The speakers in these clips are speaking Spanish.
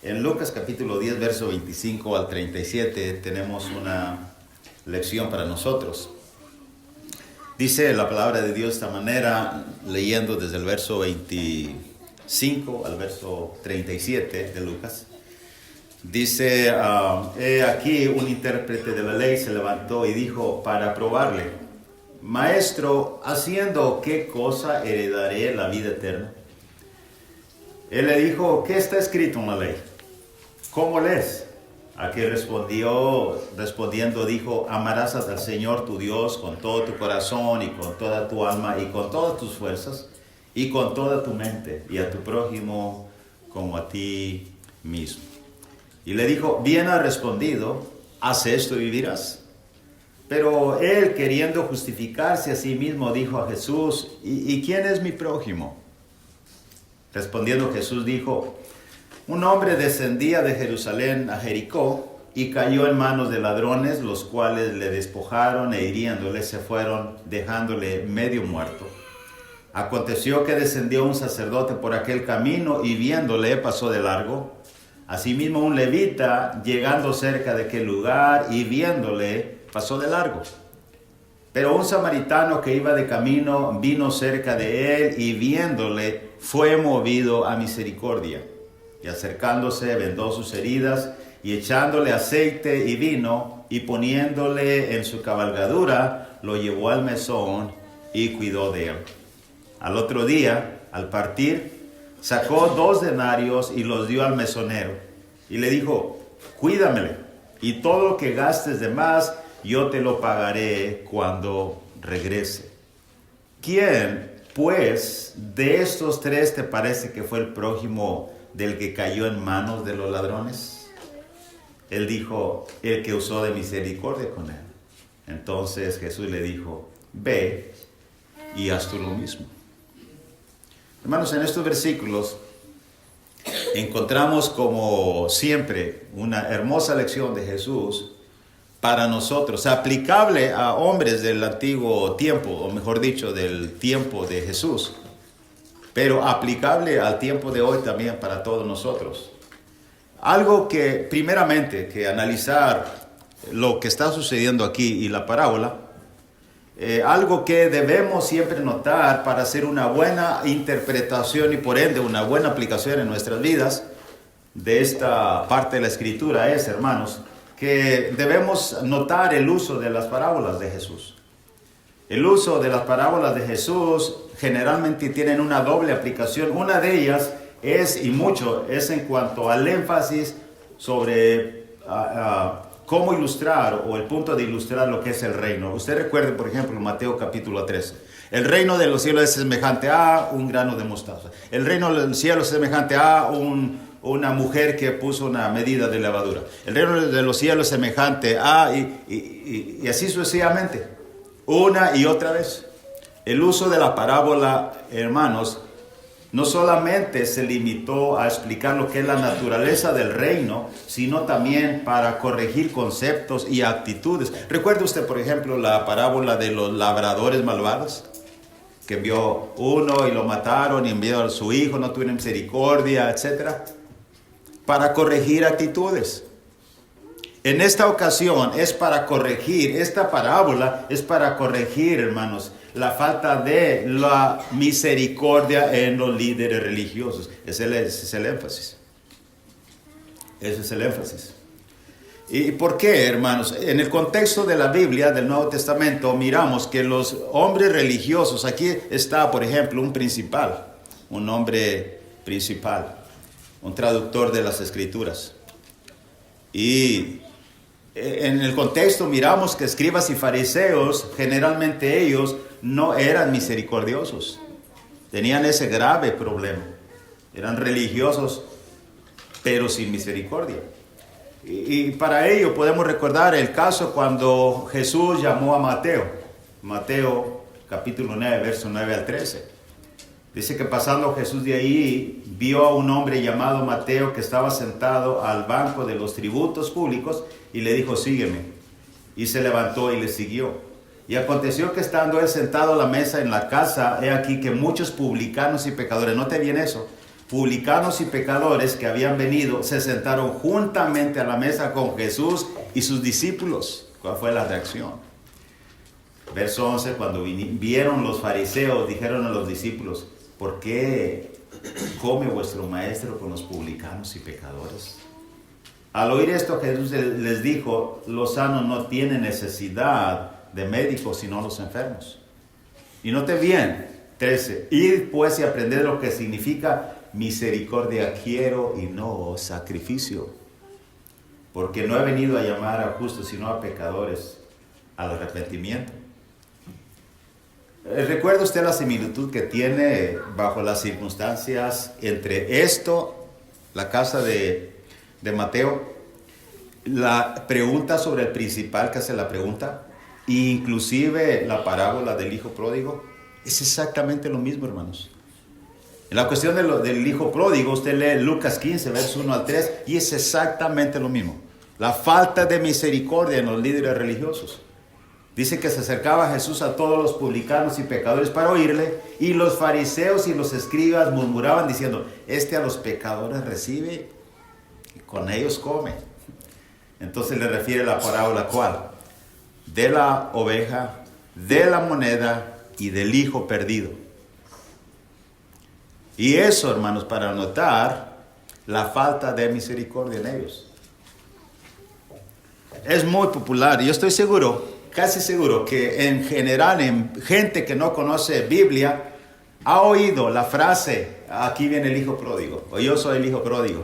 En Lucas capítulo 10, verso 25 al 37, tenemos una lección para nosotros. Dice la palabra de Dios de esta manera, leyendo desde el verso 25 al verso 37 de Lucas. Dice, he aquí un intérprete de la ley se levantó y dijo para probarle: Maestro, ¿haciendo qué cosa heredaré la vida eterna? Él le dijo: ¿qué está escrito en la ley? ¿Cómo lees? Aquel respondiendo dijo: amarás al Señor tu Dios con todo tu corazón y con toda tu alma y con todas tus fuerzas y con toda tu mente, y a tu prójimo como a ti mismo. Y le dijo: bien has respondido, haz esto y vivirás. Pero él, queriendo justificarse a sí mismo, dijo a Jesús: ¿Y quién es mi prójimo? Respondiendo Jesús dijo: un hombre descendía de Jerusalén a Jericó y cayó en manos de ladrones, los cuales le despojaron e hiriéndole se fueron, dejándole medio muerto. Aconteció que descendió un sacerdote por aquel camino y viéndole pasó de largo. Asimismo un levita, llegando cerca de aquel lugar y viéndole, pasó de largo. Pero un samaritano que iba de camino vino cerca de él y viéndole fue movido a misericordia. Y acercándose vendó sus heridas y echándole aceite y vino y poniéndole en su cabalgadura lo llevó al mesón y cuidó de él. Al otro día, al partir, sacó 2 denarios y los dio al mesonero y le dijo: cuídamele, y todo lo que gastes de más yo te lo pagaré cuando regrese. ¿Quién, pues, de estos 3 te parece que fue el prójimo del que cayó en manos de los ladrones? Él dijo: el que usó de misericordia con él. Entonces Jesús le dijo: ve y haz tú lo mismo. Hermanos, en estos versículos encontramos, como siempre, una hermosa lección de Jesús para nosotros, aplicable a hombres del antiguo tiempo, o mejor dicho, del tiempo de Jesús, pero aplicable al tiempo de hoy también para todos nosotros. Algo que, primeramente, que analizar lo que está sucediendo aquí y la parábola, algo que debemos siempre notar para hacer una buena interpretación y por ende una buena aplicación en nuestras vidas de esta parte de la Escritura es, hermanos, que debemos notar el uso de las parábolas de Jesús. El uso de las parábolas de Jesús generalmente tienen una doble aplicación. Una de ellas es, y mucho, es en cuanto al énfasis sobre cómo ilustrar, o el punto de ilustrar lo que es el reino. Usted recuerde, por ejemplo, Mateo capítulo 13. El reino de los cielos es semejante a un grano de mostaza. El reino del cielo es semejante a una mujer que puso una medida de levadura. El reino de los cielos es semejante a... y así sucesivamente. Una y otra vez. El uso de la parábola, hermanos, no solamente se limitó a explicar lo que es la naturaleza del reino, sino también para corregir conceptos y actitudes. ¿Recuerda usted, por ejemplo, la parábola de los labradores malvados? Que envió uno y lo mataron, y envió a su hijo, no tuvieron misericordia, etc. Para corregir actitudes. En esta ocasión es para corregir, esta parábola es para corregir, hermanos, la falta de la misericordia en los líderes religiosos. Ese es el énfasis. Ese es el énfasis. ¿Y por qué, hermanos? En el contexto de la Biblia, del Nuevo Testamento, miramos que los hombres religiosos, aquí está, por ejemplo, un hombre principal, un traductor de las Escrituras. Y en el contexto miramos que escribas y fariseos, generalmente ellos no eran misericordiosos. Tenían ese grave problema. Eran religiosos, pero sin misericordia. Y para ello podemos recordar el caso cuando Jesús llamó a Mateo. Mateo capítulo 9, verso 9 al 13. Dice que pasando Jesús de ahí, vio a un hombre llamado Mateo que estaba sentado al banco de los tributos públicos y le dijo: sígueme. Y se levantó y le siguió. Y aconteció que estando él sentado a la mesa en la casa, he aquí que muchos publicanos y pecadores, note bien eso, publicanos y pecadores que habían venido se sentaron juntamente a la mesa con Jesús y sus discípulos. ¿Cuál fue la reacción? Verso 11, cuando vieron los fariseos, dijeron a los discípulos, ¿por qué come vuestro maestro con los publicanos y pecadores? Al oír esto, Jesús les dijo, los sanos no tienen necesidad de médicos, sino los enfermos. Y note bien, 13, id pues y aprended lo que significa misericordia quiero y no sacrificio. Porque no he venido a llamar a justos, sino a pecadores al arrepentimiento. ¿Recuerda usted la similitud que tiene bajo las circunstancias entre esto, la casa de Mateo, la pregunta sobre el principal que hace la pregunta, e inclusive la parábola del hijo pródigo? Es exactamente lo mismo, hermanos. En la cuestión del hijo pródigo, usted lee Lucas 15, versos 1 al 3, y es exactamente lo mismo. La falta de misericordia en los líderes religiosos. Dice que se acercaba Jesús a todos los publicanos y pecadores para oírle, y los fariseos y los escribas murmuraban diciendo, este a los pecadores recibe y con ellos come. Entonces le refiere la parábola, ¿cuál? De la oveja, de la moneda y del hijo perdido. Y eso, hermanos, para notar la falta de misericordia en ellos. Es muy popular, yo estoy seguro, casi seguro, que en general, en gente que no conoce Biblia, ha oído la frase, aquí viene el hijo pródigo, o yo soy el hijo pródigo,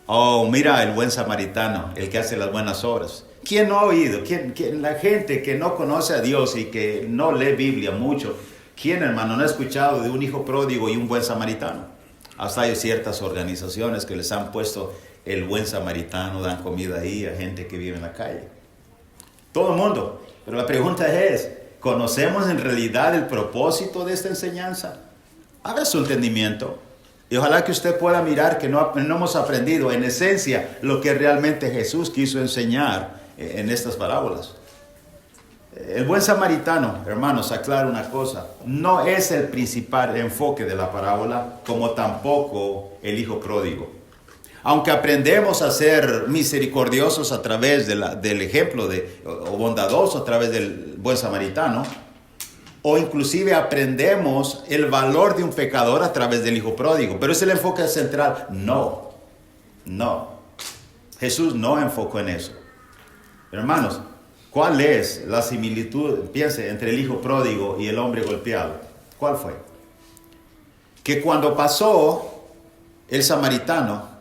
o mira el buen samaritano, el que hace las buenas obras. ¿Quién no ha oído? La gente que no conoce a Dios y que no lee Biblia mucho, ¿quién, hermano, no ha escuchado de un hijo pródigo y un buen samaritano? Hasta hay ciertas organizaciones que les han puesto el buen samaritano, dan comida ahí a gente que vive en la calle. Todo el mundo. Pero la pregunta es, ¿conocemos en realidad el propósito de esta enseñanza? Haga su entendimiento. Y ojalá que usted pueda mirar que no hemos aprendido en esencia lo que realmente Jesús quiso enseñar en estas parábolas. El buen samaritano, hermanos, aclaro una cosa, no es el principal enfoque de la parábola, como tampoco el hijo pródigo. Aunque aprendemos a ser misericordiosos a través del ejemplo o bondadosos a través del buen samaritano, o inclusive aprendemos el valor de un pecador a través del hijo pródigo, pero es el enfoque central. No. Jesús no enfocó en eso. Hermanos, ¿cuál es la similitud, piense, entre el hijo pródigo y el hombre golpeado? ¿Cuál fue? Que cuando pasó el samaritano,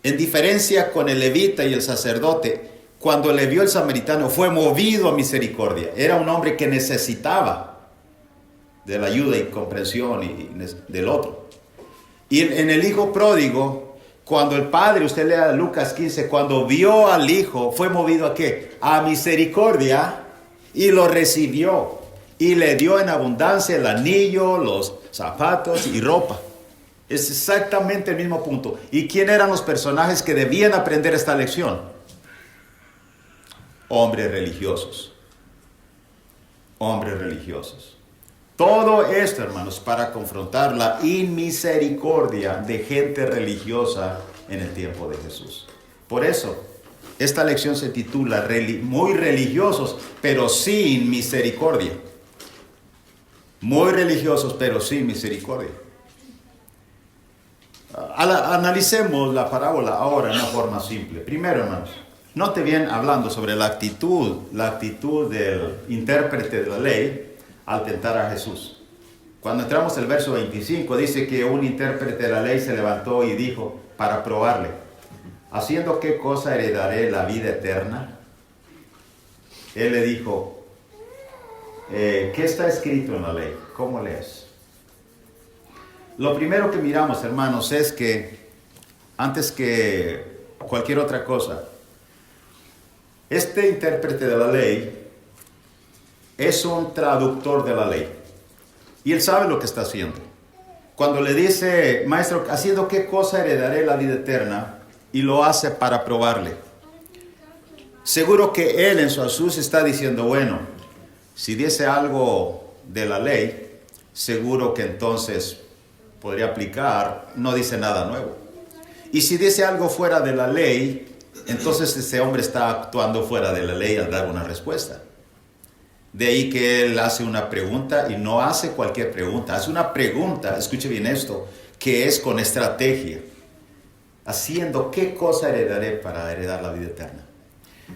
en diferencia con el levita y el sacerdote, cuando le vio el samaritano fue movido a misericordia. Era un hombre que necesitaba de la ayuda y comprensión del otro. Y en el hijo pródigo, cuando el padre, usted lea Lucas 15, cuando vio al hijo, fue movido ¿a qué? A misericordia, y lo recibió. Y le dio en abundancia el anillo, los zapatos y ropa. Es exactamente el mismo punto. ¿Y quién eran los personajes que debían aprender esta lección? Hombres religiosos. Hombres religiosos. Todo esto, hermanos, para confrontar la inmisericordia de gente religiosa en el tiempo de Jesús. Por eso, esta lección se titula muy religiosos, pero sin misericordia. Muy religiosos, pero sin misericordia. Analicemos la parábola ahora en una forma simple. Primero, hermanos, note bien hablando sobre la actitud del intérprete de la ley al tentar a Jesús. Cuando entramos al verso 25, dice que un intérprete de la ley se levantó y dijo para probarle, ¿haciendo qué cosa heredaré la vida eterna? Él le dijo, ¿qué está escrito en la ley? ¿Cómo lees? Lo primero que miramos, hermanos, es que antes que cualquier otra cosa, este intérprete de la ley es un traductor de la ley. Y él sabe lo que está haciendo. Cuando le dice, maestro, ¿haciendo qué cosa heredaré la vida eterna? Y lo hace para probarle. Seguro que él en su astucia está diciendo, bueno, si dice algo de la ley, seguro que entonces podría aplicar, no dice nada nuevo. Y si dice algo fuera de la ley, entonces ese hombre está actuando fuera de la ley al dar una respuesta. De ahí que él hace una pregunta y no hace cualquier pregunta. Hace una pregunta, escuche bien esto, que es con estrategia. Haciendo qué cosa heredaré para heredar la vida eterna.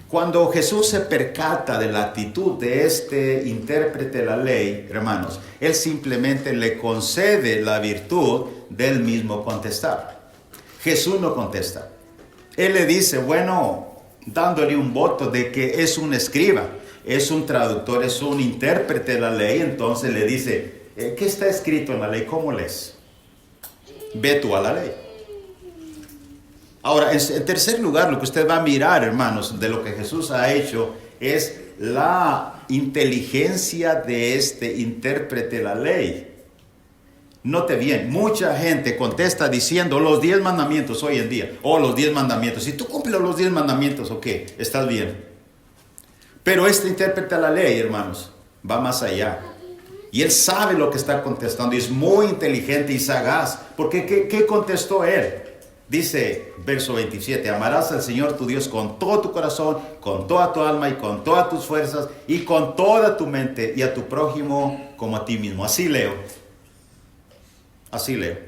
Cuando Jesús se percata de la actitud de este intérprete de la ley, hermanos, él simplemente le concede la virtud del mismo contestar. Jesús no contesta. Él le dice, bueno, dándole un voto de que es un escriba, es un traductor, es un intérprete de la ley, entonces le dice, ¿qué está escrito en la ley? ¿Cómo lees? Ve tú a la ley. Ahora, en tercer lugar, lo que usted va a mirar, hermanos, de lo que Jesús ha hecho es la inteligencia de este intérprete de la ley. Note bien, mucha gente contesta diciendo los 10 mandamientos hoy en día, los 10 mandamientos. Si tú cumples los 10 mandamientos, ok, estás bien. Pero este intérprete de la ley, hermanos, va más allá. Y él sabe lo que está contestando y es muy inteligente y sagaz. Porque, ¿qué contestó él? Dice, verso 27, amarás al Señor tu Dios con todo tu corazón, con toda tu alma y con todas tus fuerzas y con toda tu mente y a tu prójimo como a ti mismo. Así leo. Así leo.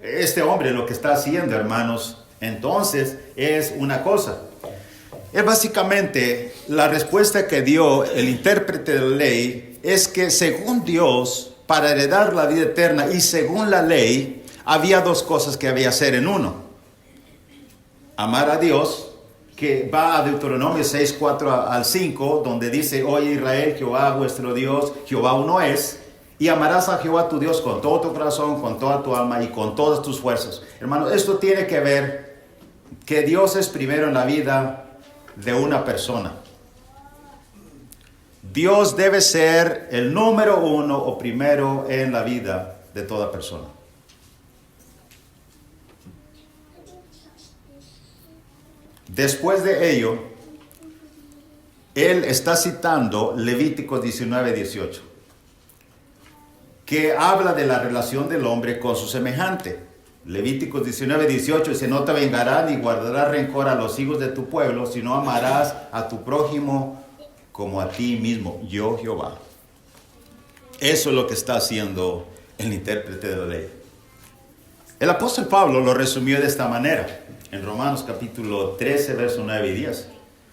Este hombre lo que está haciendo, hermanos, entonces es una cosa. Es básicamente la respuesta que dio el intérprete de la ley es que según Dios, para heredar la vida eterna y según la ley, había dos cosas que había que hacer en uno. Amar a Dios, que va a Deuteronomio 6, 4 al 5, donde dice, oye Israel, Jehová vuestro Dios, Jehová uno es. Y amarás a Jehová tu Dios con todo tu corazón, con toda tu alma y con todas tus fuerzas. Hermano, esto tiene que ver que Dios es primero en la vida de una persona. Dios debe ser el número uno o primero en la vida de toda persona. Después de ello, él está citando Levítico 19, 18, que habla de la relación del hombre con su semejante. Levítico 19, 18 dice, no te vengarás ni guardarás rencor a los hijos de tu pueblo, sino amarás a tu prójimo como a ti mismo, yo Jehová. Eso es lo que está haciendo el intérprete de la ley. El apóstol Pablo lo resumió de esta manera, en Romanos capítulo 13, versos 9 y 10.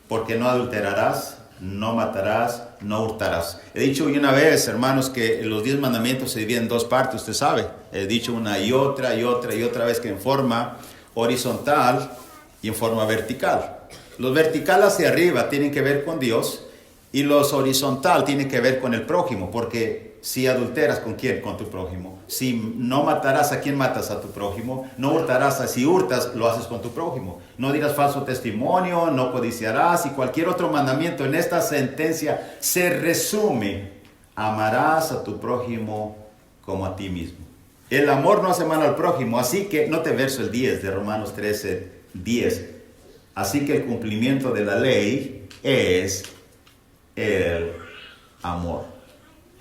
Porque no adulterarás, no matarás, no hurtarás. He dicho una vez, hermanos, que los 10 mandamientos se dividen en dos partes, usted sabe. He dicho una y otra y otra y otra vez que en forma horizontal y en forma vertical. Los vertical hacia arriba tienen que ver con Dios y los horizontal tienen que ver con el prójimo, porque si adulteras, ¿con quién? Con tu prójimo. Si no matarás, ¿a quién matas? A tu prójimo. No hurtarás, si hurtas, lo haces con tu prójimo. No dirás falso testimonio, no codiciarás y cualquier otro mandamiento en esta sentencia se resume: amarás a tu prójimo como a ti mismo. El amor no hace mal al prójimo, así que, note verso el 10 de Romanos 13, 10. Así que el cumplimiento de la ley es el amor.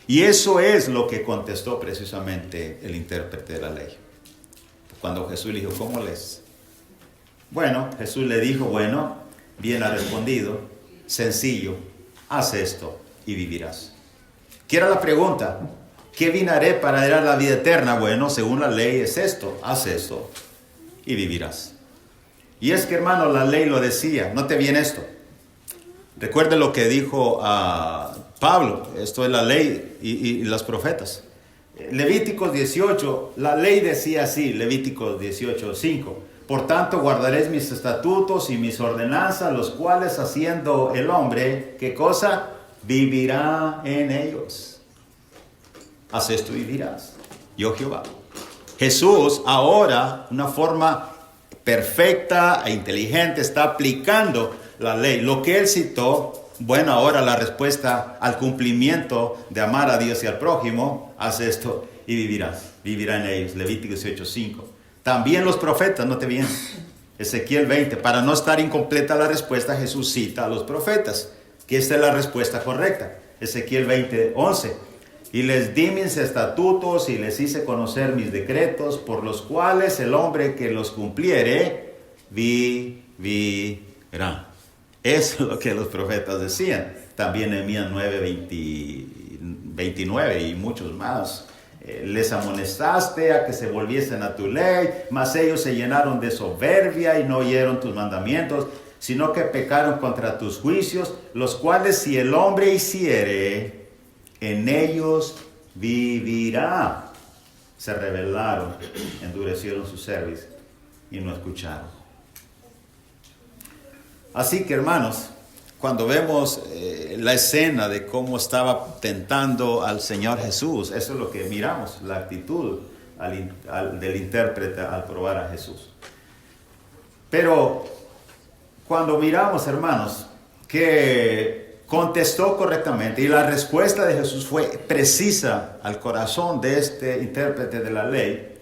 Y eso es lo que contestó precisamente el intérprete de la ley. Cuando Jesús le dijo, ¿cómo lees? Bueno, Jesús le dijo, bueno, bien ha respondido, sencillo, haz esto y vivirás. ¿Qué era la pregunta? ¿Qué bien haré para heredar la vida eterna? Bueno, según la ley es esto, haz esto y vivirás. Y es que, hermano, la ley lo decía, note bien esto. Recuerde lo que dijo Pablo, esto es la ley y los profetas. Levíticos 18, la ley decía así, Levíticos 18, 5. Por tanto, guardaréis mis estatutos y mis ordenanzas, los cuales haciendo el hombre, ¿qué cosa? Vivirá en ellos. Haz esto y vivirás. Yo Jehová. Jesús ahora, una forma perfecta e inteligente, está aplicando la ley. Lo que él citó, bueno, ahora la respuesta al cumplimiento de amar a Dios y al prójimo, haz esto y vivirás. Vivirá en ellos. Levítico 18:5. También los profetas, note bien, Ezequiel 20. Para no estar incompleta la respuesta, Jesús cita a los profetas, que esta es la respuesta correcta. Ezequiel 20:11. Y les di mis estatutos y les hice conocer mis decretos, por los cuales el hombre que los cumpliere vivirá. Eso es lo que los profetas decían. También Nehemías 9:29 y muchos más. Les amonestaste a que se volviesen a tu ley, mas ellos se llenaron de soberbia y no oyeron tus mandamientos, sino que pecaron contra tus juicios, los cuales si el hombre hiciere, en ellos vivirá. Se rebelaron, endurecieron su cerviz y no escucharon. Así que, hermanos, cuando vemos la escena de cómo estaba tentando al Señor Jesús, eso es lo que miramos, la actitud del intérprete al probar a Jesús. Pero cuando miramos, hermanos, que contestó correctamente y la respuesta de Jesús fue precisa al corazón de este intérprete de la ley,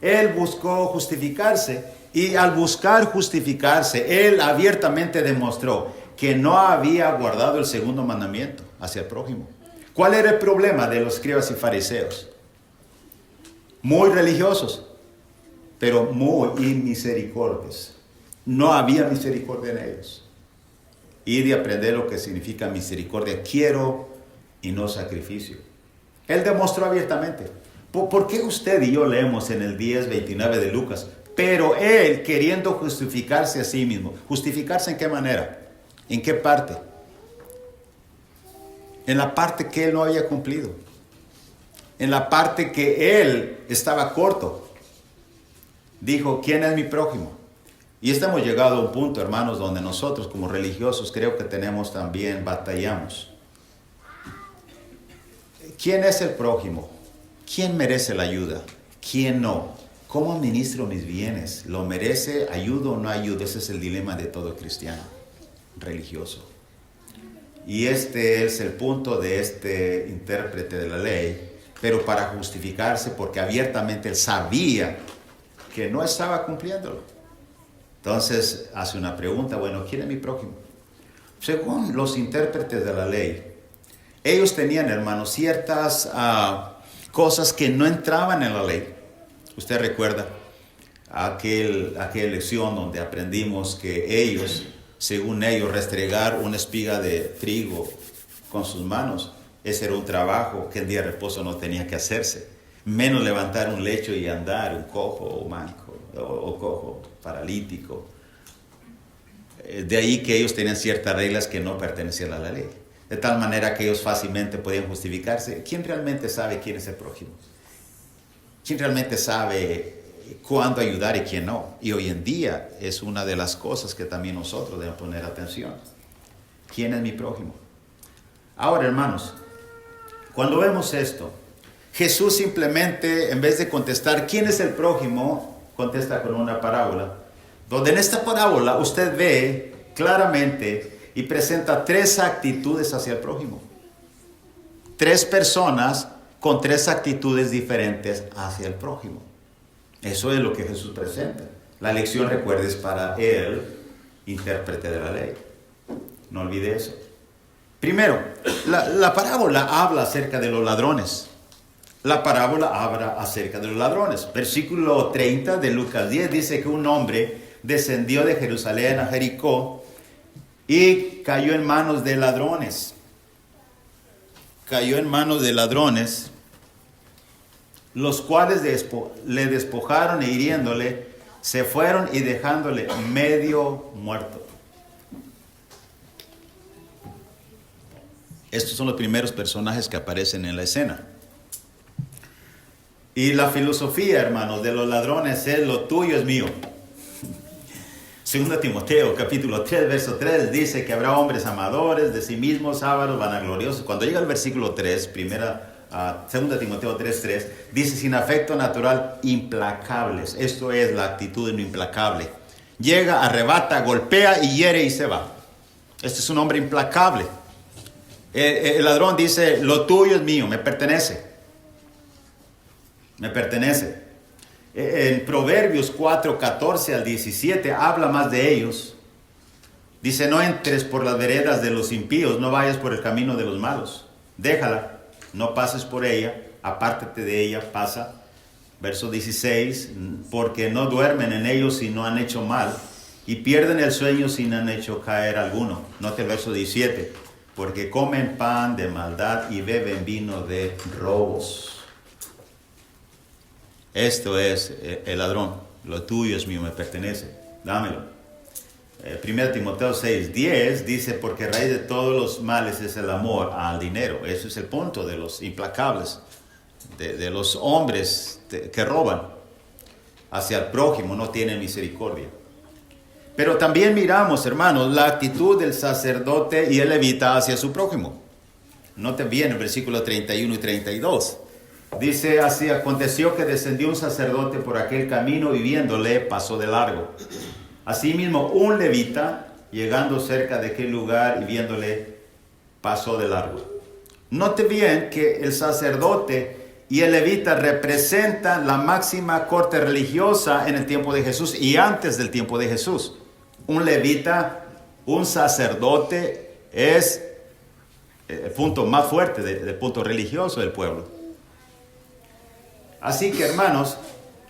él buscó justificarse y al buscar justificarse, él abiertamente demostró que no había guardado el segundo mandamiento hacia el prójimo. ¿Cuál era el problema de los escribas y fariseos? Muy religiosos, pero muy inmisericordios. No había misericordia en ellos. Y de aprender lo que significa misericordia. Quiero y no sacrificio. Él demostró abiertamente. ¿Por qué usted y yo leemos en el 10:29 de Lucas? Pero él queriendo justificarse a sí mismo. ¿Justificarse en qué manera? ¿En qué parte? En la parte que él no había cumplido. En la parte que él estaba corto. Dijo, ¿quién es mi prójimo? Y hemos llegado a un punto, hermanos, donde nosotros como religiosos creo que batallamos. ¿Quién es el prójimo? ¿Quién merece la ayuda? ¿Quién no? ¿Cómo administro mis bienes? ¿Lo merece? ¿Ayudo o no ayudo? Ese es el dilema de todo cristiano religioso. Y este es el punto de este intérprete de la ley, pero para justificarse, porque abiertamente él sabía que no estaba cumpliéndolo. Entonces hace una pregunta, bueno, ¿quién es mi prójimo? Según los intérpretes de la ley, ellos tenían, hermanos, ciertas cosas que no entraban en la ley. Usted recuerda aquella lección donde aprendimos que ellos, según ellos, restregar una espiga de trigo con sus manos, ese era un trabajo que en día de reposo no tenía que hacerse. Menos levantar un lecho y andar, un cojo o manco, o cojo paralítico. De ahí que ellos tenían ciertas reglas que no pertenecían a la ley. De tal manera que ellos fácilmente podían justificarse. ¿Quién realmente sabe quién es el prójimo? ¿Quién realmente sabe cuándo ayudar y quién no? Y hoy en día es una de las cosas que también nosotros debemos poner atención. ¿Quién es mi prójimo? Ahora, hermanos, cuando vemos esto, Jesús simplemente, en vez de contestar ¿quién es el prójimo?, contesta con una parábola, donde en esta parábola usted ve claramente y presenta tres actitudes hacia el prójimo. Tres personas con tres actitudes diferentes hacia el prójimo. Eso es lo que Jesús presenta. La lección, recuerde, es para el intérprete de la ley. No olvide eso. Primero, la parábola habla acerca de los ladrones. La parábola habla acerca de los ladrones. Versículo 30 de Lucas 10 dice que un hombre descendió de Jerusalén a Jericó y cayó en manos de ladrones. Cayó en manos de ladrones, los cuales le despojaron e hiriéndole, se fueron y dejándole medio muerto. Estos son los primeros personajes que aparecen en la escena. Y la filosofía, hermanos, de los ladrones es lo tuyo es mío. 2 Timoteo, capítulo 3, verso 3, dice que habrá hombres amadores de sí mismos, ávaros, vanagloriosos. Cuando llega el versículo 3, 2 Timoteo 3, dice sin afecto natural, implacables. Esto es la actitud de lo implacable. Llega, arrebata, golpea y hiere y se va. Este es un hombre implacable. El ladrón dice, lo tuyo es mío, me pertenece. Me pertenece. En Proverbios 4, 14 al 17 habla más de ellos. Dice, no entres por las veredas de los impíos, no vayas por el camino de los malos. Déjala, no pases por ella, apártate de ella, pasa. Verso 16, porque no duermen en ellos si no han hecho mal, y pierden el sueño si no han hecho caer alguno. Note el verso 17, porque comen pan de maldad y beben vino de robos. Esto es el ladrón, lo tuyo es mío, me pertenece, dámelo. 1 Timoteo 6:10 dice, porque raíz de todos los males es el amor al dinero. Ese es el punto de los implacables, de los hombres que roban hacia el prójimo, no tienen misericordia. Pero también miramos, hermanos, la actitud del sacerdote y el levita hacia su prójimo. Noten bien el versículo 31 y 32. Dice así, aconteció que descendió un sacerdote por aquel camino y viéndole pasó de largo. Asimismo, un levita, llegando cerca de aquel lugar y viéndole, pasó de largo. Note bien que el sacerdote y el levita representan la máxima corte religiosa en el tiempo de Jesús y antes del tiempo de Jesús. Un levita, un sacerdote, es el punto más fuerte del punto religioso del pueblo. Así que, hermanos,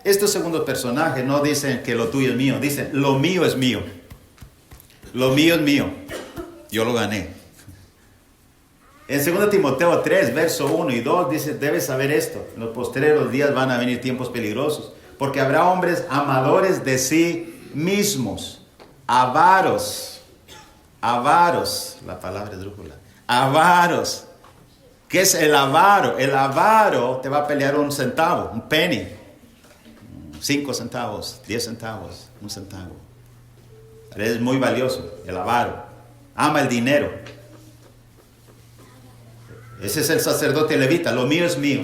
estos segundos personajes no dicen que lo tuyo es mío, dicen lo mío es mío. Lo mío es mío. Yo lo gané. En 2 Timoteo 3, verso 1 y 2 dice, debes saber esto. En los postreros días van a venir tiempos peligrosos, porque habrá hombres amadores de sí mismos, avaros, la palabra es drújula, avaros. ¿Qué es el avaro? El avaro te va a pelear un centavo, un penny. 5 centavos, 10 centavos, 1 centavo. Es muy valioso, el avaro. Ama el dinero. Ese es el sacerdote levita. Lo mío es mío.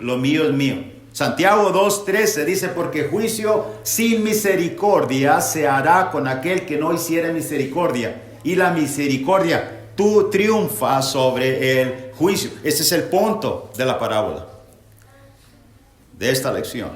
Lo mío es mío. Santiago 2:13 dice, porque juicio sin misericordia se hará con aquel que no hiciere misericordia. Y la misericordia, tú triunfas sobre el juicio. Ese es el punto de la parábola, de esta lección.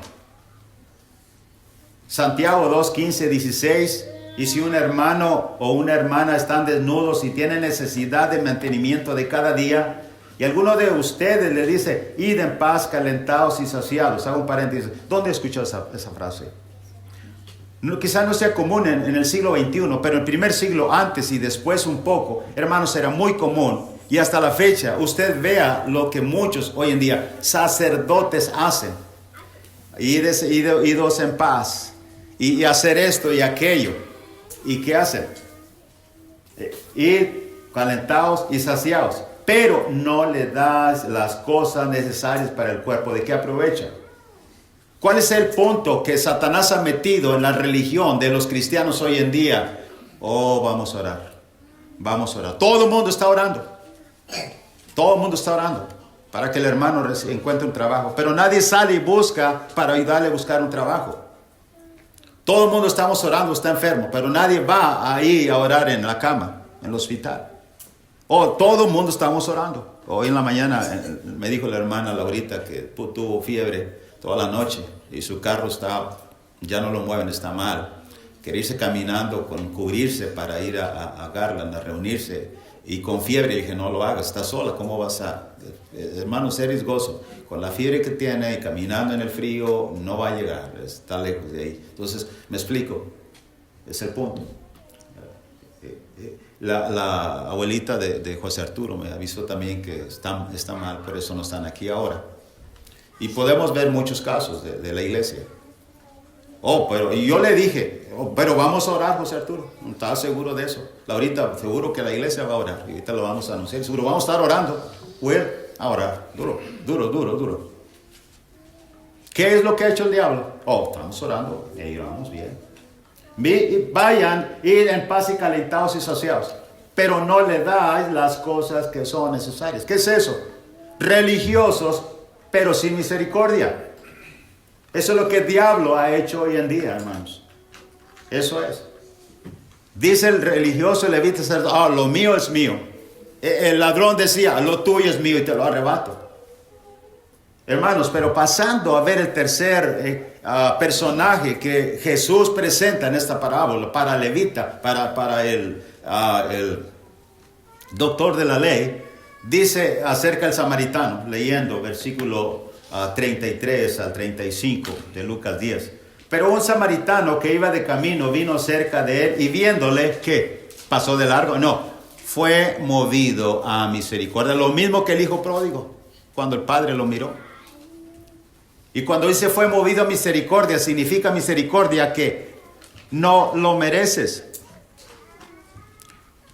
Santiago 2:15-16, y si un hermano o una hermana están desnudos y tienen necesidad de mantenimiento de cada día, y alguno de ustedes le dice, id en paz, calentados y saciados. Hago un paréntesis. ¿Dónde escuchó esa frase? No, quizás no sea común en el siglo XXI, pero en el primer siglo, antes y después un poco, hermanos, era muy común. Y hasta la fecha, usted vea lo que muchos hoy en día sacerdotes hacen. Idos en paz. Y hacer esto y aquello. ¿Y qué hacen? Ir calentados y saciados. Pero no le das las cosas necesarias para el cuerpo. ¿De qué aprovecha? ¿Cuál es el punto que Satanás ha metido en la religión de los cristianos hoy en día? Oh, vamos a orar. Vamos a orar. Todo el mundo está orando. Todo el mundo está orando para que el hermano encuentre un trabajo. Pero nadie sale y busca para ayudarle a buscar un trabajo. Todo el mundo estamos orando, está enfermo, pero nadie va ahí a orar en la cama, en el hospital. Todo el mundo estamos orando. Hoy en la mañana me dijo la hermana Laurita que tuvo fiebre toda la noche y su carro ya no lo mueven, está mal. Quería irse caminando, cubrirse para ir a Garland a reunirse y con fiebre. Dije, no lo hagas, estás sola, ¿cómo vas a...? Hermano, ser riesgoso. Con la fiebre que tiene y caminando en el frío, no va a llegar, está lejos de ahí. Entonces, me explico, es el punto. La abuelita de José Arturo me avisó también que está mal, por eso no están aquí ahora. Y podemos ver muchos casos de la iglesia. Y yo le dije, pero vamos a orar, José Arturo. ¿Estás seguro de eso? Laurita, seguro que la iglesia va a orar. Y ahorita lo vamos a anunciar. Seguro, vamos a estar orando. A orar. Duro. ¿Qué es lo que ha hecho el diablo? Estamos orando. Y vamos bien. Vayan, ir en paz y calentados y saciados. Pero no le dais las cosas que son necesarias. ¿Qué es eso? Religiosos, pero sin misericordia. Eso es lo que el diablo ha hecho hoy en día, hermanos. Eso es. Dice el religioso, el levita, lo mío es mío. El ladrón decía, lo tuyo es mío y te lo arrebato. Hermanos, pero pasando a ver el tercer personaje que Jesús presenta en esta parábola, para el levita, para el doctor de la ley, Dice acerca del samaritano, leyendo versículo 33 al 35 de Lucas 10. Pero un samaritano que iba de camino vino cerca de él y viéndole, ¿qué? ¿Pasó de largo? No, fue movido a misericordia. Lo mismo que el hijo pródigo, cuando el padre lo miró. Y cuando dice fue movido a misericordia, significa misericordia que no lo mereces.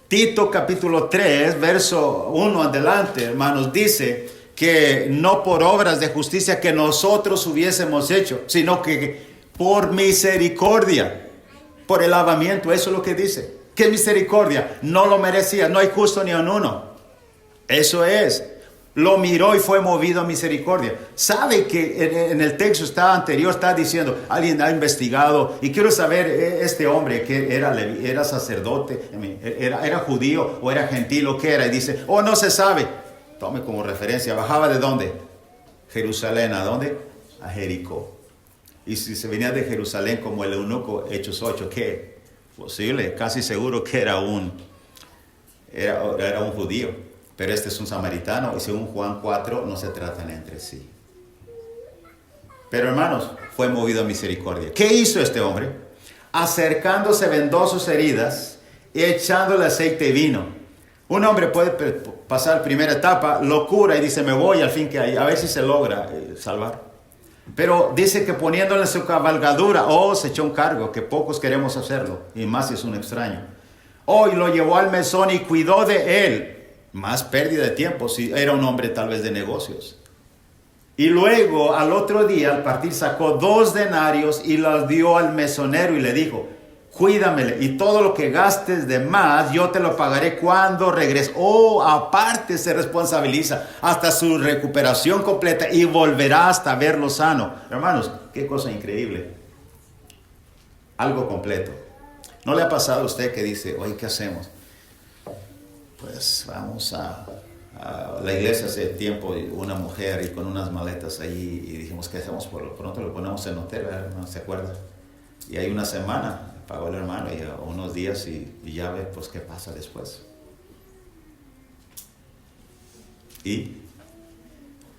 Tito capítulo 3, verso 1 adelante, hermanos, dice que no por obras de justicia que nosotros hubiésemos hecho, sino que por misericordia, por el lavamiento, eso es lo que dice. ¿Qué misericordia? No lo merecía, no hay justo ni un uno. Eso es. Lo miró y fue movido a misericordia. ¿Sabe que en el texto anterior está diciendo, alguien ha investigado y quiero saber este hombre que era sacerdote, era judío o era gentil o qué era? Y dice, no se sabe. Tome como referencia, bajaba ¿de dónde? Jerusalén, ¿a dónde? A Jericó. Y si se venía de Jerusalén como el eunuco, Hechos 8, ¿qué? Posible, casi seguro que era un judío. Pero este es un samaritano y según Juan 4 no se tratan entre sí. Pero hermanos, fue movido a misericordia. ¿Qué hizo este hombre? Acercándose vendó sus heridas y echándole aceite y vino. Un hombre puede pasar primera etapa, lo cura y dice me voy al fin que hay, a ver si se logra salvar. Pero dice que poniéndole en su cabalgadura, se echó un cargo, que pocos queremos hacerlo, y más si es un extraño. Y lo llevó al mesón y cuidó de él. Más pérdida de tiempo si era un hombre tal vez de negocios. Y luego al otro día al partir sacó 2 denarios y los dio al mesonero y le dijo, cuídamele y todo lo que gastes de más yo te lo pagaré cuando regrese. Aparte se responsabiliza hasta su recuperación completa y volverá hasta verlo sano. Hermanos, qué cosa increíble. Algo completo. ¿No le ha pasado a usted que dice, oye, ¿qué hacemos? Pues vamos a la iglesia hace tiempo, una mujer y con unas maletas ahí y dijimos, ¿qué hacemos? Por lo pronto lo ponemos en hotel, ¿no se acuerda? Y hay una semana, pagó el hermano y unos días y ya ve pues qué pasa después. Y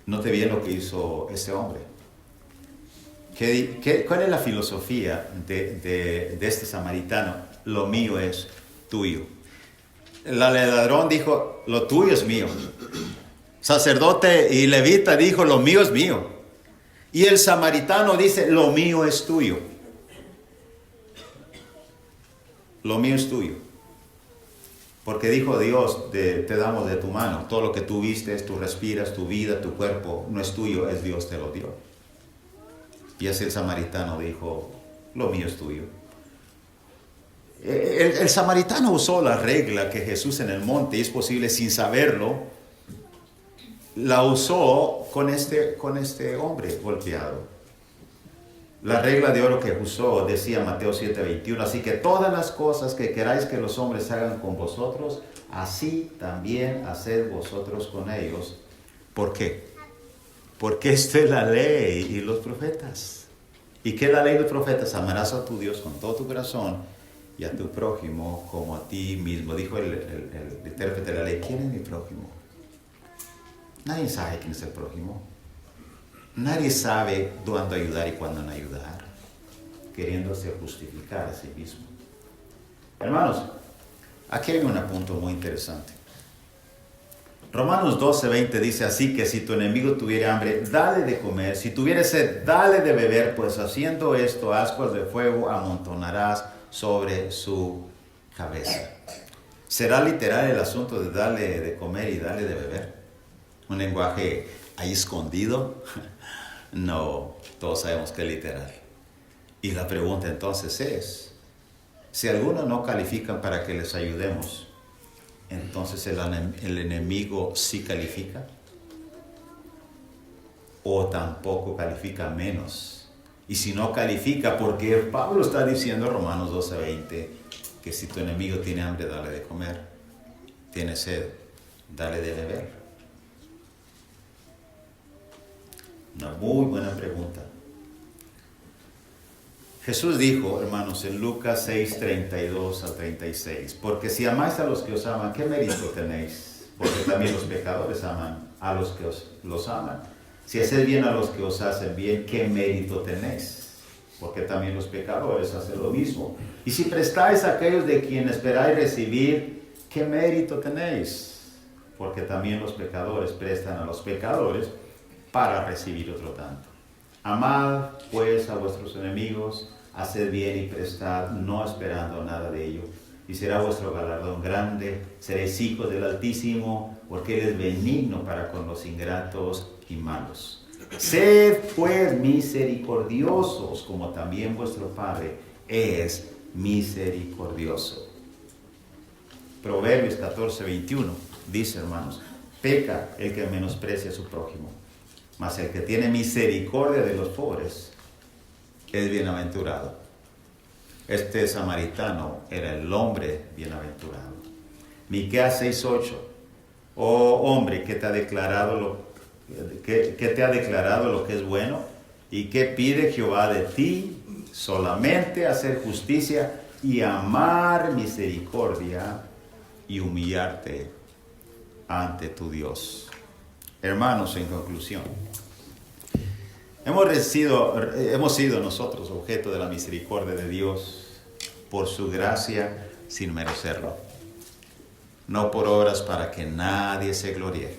note bien lo que hizo ese hombre. ¿Cuál es la filosofía de este samaritano? Lo mío es tuyo. El ladrón dijo, lo tuyo es mío. Sacerdote y levita dijo, lo mío es mío. Y el samaritano dice, lo mío es tuyo. Lo mío es tuyo. Porque dijo Dios, te damos de tu mano. Todo lo que tú vistes, tú respiras, tu vida, tu cuerpo, no es tuyo, es Dios te lo dio. Y así el samaritano dijo, lo mío es tuyo. El samaritano usó la regla que Jesús en el monte, y es posible sin saberlo, la usó con este hombre golpeado. La regla de oro que usó decía Mateo 7:21, así que todas las cosas que queráis que los hombres hagan con vosotros, así también haced vosotros con ellos. ¿Por qué? Porque esto es la ley y los profetas. ¿Y qué es la ley y los profetas? Amarás a tu Dios con todo tu corazón y a tu prójimo como a ti mismo. Dijo el intérprete de la ley, ¿quién es mi prójimo? Nadie sabe quién es el prójimo. Nadie sabe cuándo ayudar y cuándo no ayudar, queriéndose justificar a sí mismo. Hermanos, aquí hay un punto muy interesante. Romanos 12:20 dice así que si tu enemigo tuviera hambre, dale de comer. Si tuviera sed, dale de beber, pues haciendo esto, ascuas de fuego amontonarás sobre su cabeza. ¿Será literal el asunto de darle de comer y darle de beber? ¿Un lenguaje ahí escondido? No, todos sabemos que es literal. Y la pregunta entonces es, si algunos no califican para que les ayudemos, entonces el enemigo sí califica, o tampoco califica menos. Y si no califica, porque Pablo está diciendo en Romanos 12:20 que si tu enemigo tiene hambre, dale de comer, tiene sed, dale de beber. Una muy buena pregunta. Jesús dijo, hermanos, en Lucas 6:32 al 36, porque si amáis a los que os aman, ¿qué mérito tenéis porque también los pecadores aman a los que los aman. Si hacéis bien a los que os hacen bien, ¿qué mérito tenéis? Porque también los pecadores hacen lo mismo. Y si prestáis a aquellos de quienes esperáis recibir, ¿qué mérito tenéis? Porque también los pecadores prestan a los pecadores para recibir otro tanto. Amad pues a vuestros enemigos, haced bien y prestad, no esperando nada de ello. Y será vuestro galardón grande, seréis hijos del Altísimo, porque Él es benigno para con los ingratos y malos. Sed pues misericordiosos, como también vuestro Padre es misericordioso. Proverbios 14:21 dice, hermanos, peca el que menosprecia a su prójimo, mas el que tiene misericordia de los pobres es bienaventurado. Este samaritano era el hombre bienaventurado. Miqueas 6:8, oh hombre, ¿qué te ha declarado lo que es bueno? ¿Y qué pide Jehová de ti? Solamente hacer justicia y amar misericordia y humillarte ante tu Dios. Hermanos, en conclusión, hemos sido nosotros objeto de la misericordia de Dios por su gracia sin merecerlo, no por obras para que nadie se gloríe.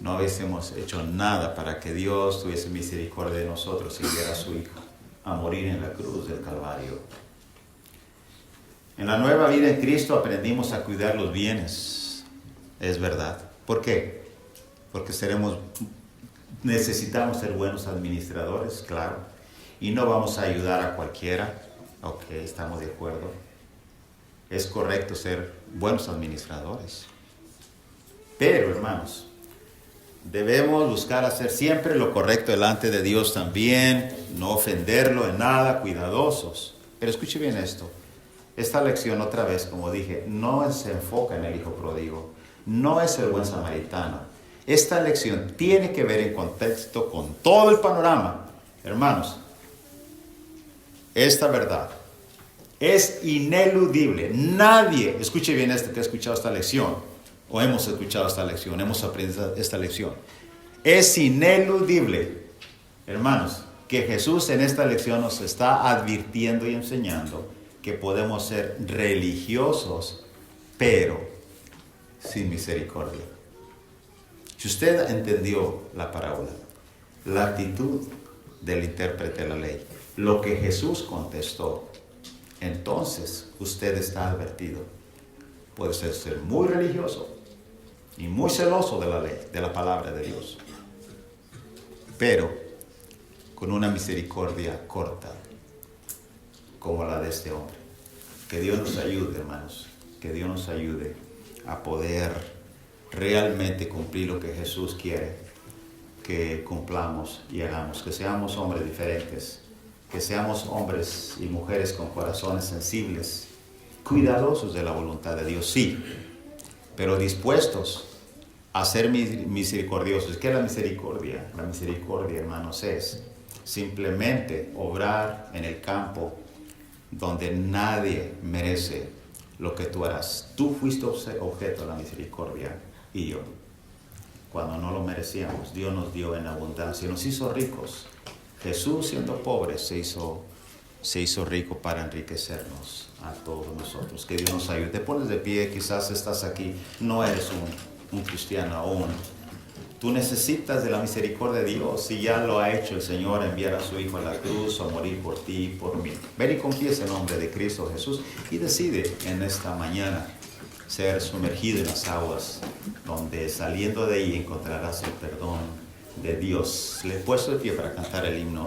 No hubiésemos hecho nada para que Dios tuviese misericordia de nosotros y enviara a su Hijo a morir en la cruz del Calvario. En la nueva vida en Cristo aprendimos a cuidar los bienes, es verdad. ¿Por qué? Porque necesitamos ser buenos administradores, claro, y no vamos a ayudar a cualquiera. Ok, estamos de acuerdo. Es correcto ser buenos administradores. Pero, hermanos, debemos buscar hacer siempre lo correcto delante de Dios también, no ofenderlo en nada, cuidadosos. Pero escuche bien esto. Esta lección, otra vez, como dije, no se enfoca en el hijo pródigo, no es el buen samaritano. Esta lección tiene que ver en contexto con todo el panorama. Hermanos, esta verdad es ineludible. Nadie, escuche bien esto que ha escuchado esta lección, o hemos escuchado esta lección, hemos aprendido esta lección. Es ineludible, hermanos, que Jesús en esta lección nos está advirtiendo y enseñando que podemos ser religiosos, pero sin misericordia. Si usted entendió la parábola, la actitud del intérprete de la ley, lo que Jesús contestó, entonces usted está advertido. Puede ser muy religioso y muy celoso de la ley, de la palabra de Dios, pero con una misericordia corta, como la de este hombre. Que Dios nos ayude, hermanos, que Dios nos ayude a poder realmente cumplir lo que Jesús quiere que cumplamos y hagamos, que seamos hombres diferentes, que seamos hombres y mujeres con corazones sensibles, cuidadosos de la voluntad de Dios, sí, pero dispuestos a ser misericordiosos. ¿Qué es la misericordia? La misericordia, hermanos, es simplemente obrar en el campo donde nadie merece lo que tú harás. Tú fuiste objeto de la misericordia y yo. Cuando no lo merecíamos, Dios nos dio en abundancia, nos hizo ricos. Jesús, siendo pobre, se hizo rico para enriquecernos a todos nosotros. Que Dios nos ayude. Te pones de pie, quizás estás aquí, no eres un cristiano aún. Tú necesitas de la misericordia de Dios, y ya lo ha hecho el Señor, enviar a su Hijo a la cruz a morir por ti y por mí. Ven y confiesa el nombre de Cristo Jesús y decide en esta mañana ser sumergido en las aguas, donde saliendo de ahí encontrarás el perdón de Dios. Le he puesto de pie para cantar el himno.